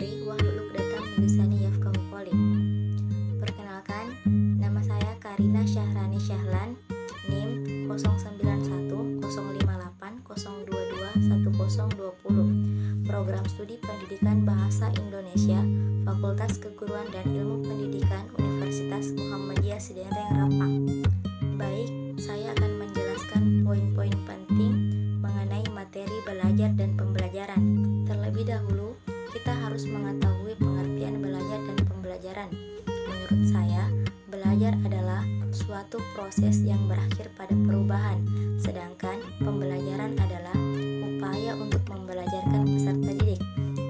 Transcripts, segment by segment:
Amri wahlul 'uqdatam min lisani yafqahu qouli. Perkenalkan, nama saya Karina Syahrani Syahlan, NIM 091508022120, Program Studi Pendidikan Bahasa Indonesia, Fakultas Keguruan dan Ilmu Pendidikan Universitas Muhammadiyah Sedenreng Rapang. Baik, saya akan menjelaskan poin-poin penting mengenai materi belajar dan pembelajaran. Terlebih dahulu, kita harus mengetahui pengertian belajar dan pembelajaran. Menurut saya, belajar adalah suatu proses yang berakhir pada perubahan, sedangkan pembelajaran adalah upaya untuk membelajarkan peserta didik.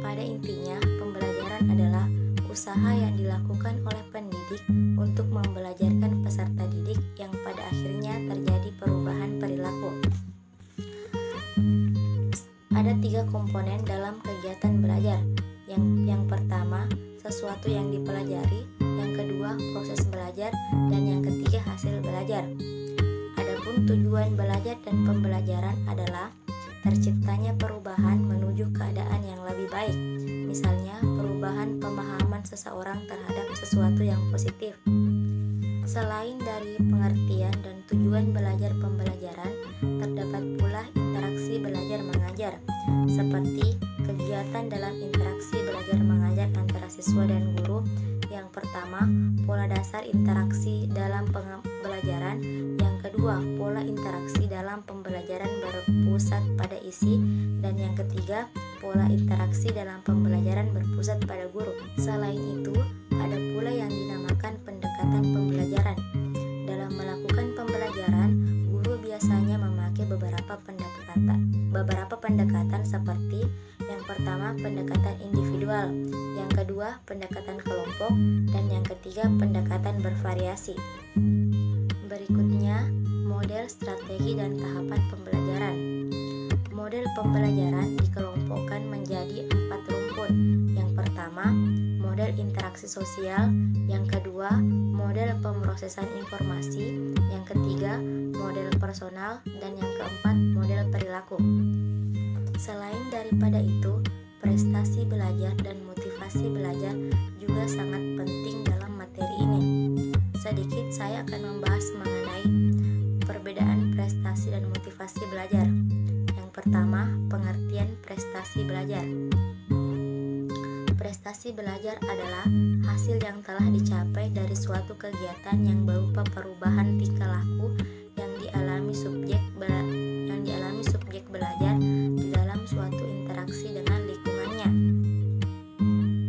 Pada intinya, pembelajaran adalah usaha yang dilakukan oleh pendidik untuk membelajarkan peserta didik yang pada akhirnya terjadi perubahan perilaku. Ada 3 komponen dalam kegiatan belajar. Yang pertama, sesuatu yang dipelajari, yang kedua, proses belajar, dan yang ketiga, hasil belajar. Adapun tujuan belajar dan pembelajaran adalah terciptanya perubahan menuju keadaan yang lebih baik. Misalnya, perubahan pemahaman seseorang terhadap sesuatu yang positif. Selain dari pengertian dan tujuan belajar pembelajaran, terdapat pula interaksi belajar mengajar, seperti kegiatan dalam interaksi belajar mengajar antara siswa dan guru. Yang pertama, pola dasar interaksi dalam pembelajaran. Yang kedua, pola interaksi dalam pembelajaran berpusat pada isi. Dan yang ketiga, pola interaksi dalam pembelajaran berpusat pada guru. Selain itu, ada pula yang dinamakan pendekatan pembelajaran. Dalam melakukan pembelajaran, guru biasanya memakai beberapa pendekatan seperti yang pertama, pendekatan individual, yang kedua, pendekatan kelompok, dan yang ketiga, pendekatan bervariasi. Berikutnya, model, strategi, dan tahapan pembelajaran. Model pembelajaran dikelompokkan menjadi 4 rumpun. Yang pertama, model interaksi sosial, yang kedua, model pemrosesan informasi, yang ketiga, model personal, dan yang keempat, model perilaku. Selain daripada itu, prestasi belajar dan motivasi belajar juga sangat penting dalam materi ini. Sedikit saya akan membahas mengenai perbedaan prestasi dan motivasi belajar. Yang pertama, pengertian prestasi belajar. Prestasi belajar adalah hasil yang telah dicapai dari suatu kegiatan yang berupa perubahan tingkah laku yang dialami subjek belajar di dalam suatu interaksi dengan lingkungannya.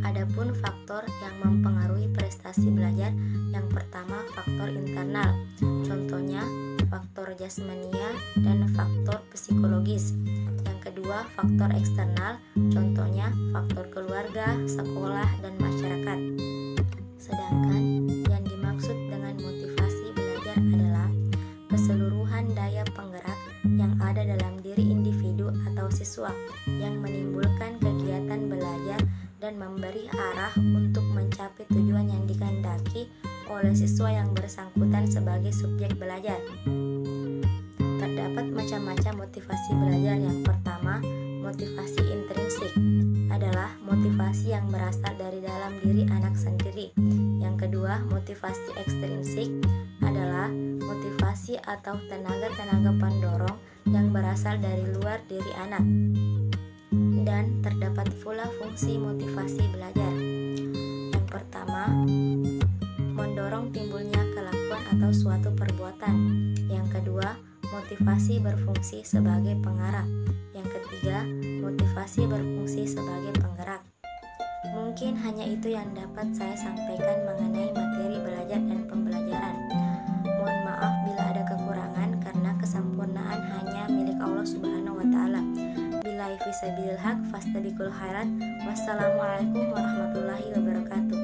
Adapun faktor yang mempengaruhi prestasi belajar, yang pertama, faktor internal. Contohnya, faktor jasmania dan faktor psikologis. Yang kedua, faktor eksternal. Contohnya, faktor keluarga, sekolah, dan masyarakat. Sedangkan yang dimaksud dengan motivasi belajar adalah keseluruhan daya penggerak yang ada dalam diri individu atau siswa yang menimbulkan kegiatan belajar dan memberi arah untuk mencapai tujuan yang dikehendaki oleh siswa yang bersangkutan sebagai subjek belajar. Terdapat macam-macam motivasi belajar. Yang pertama, motivasi intrinsik adalah motivasi yang berasal dari dalam diri anak sendiri. Yang kedua, motivasi ekstrinsik adalah motivasi atau tenaga-tenaga pendorong yang berasal dari luar diri anak. Dan terdapat pula fungsi motivasi belajar. Yang pertama, mendorong timbulnya kelakuan atau suatu perbuatan. Yang kedua, motivasi berfungsi sebagai pengarah. Yang ketiga, motivasi berfungsi sebagai penggerak. Mungkin hanya itu yang dapat saya sampaikan mengenai materi belajar dan pembelajaran. Mohon maaf bila ada kekurangan karena kesempurnaan hanya milik Allah Subhanahu wa taala. Billahi fisabilil haq fastabiqul khairat. Wassalamualaikum warahmatullahi wabarakatuh.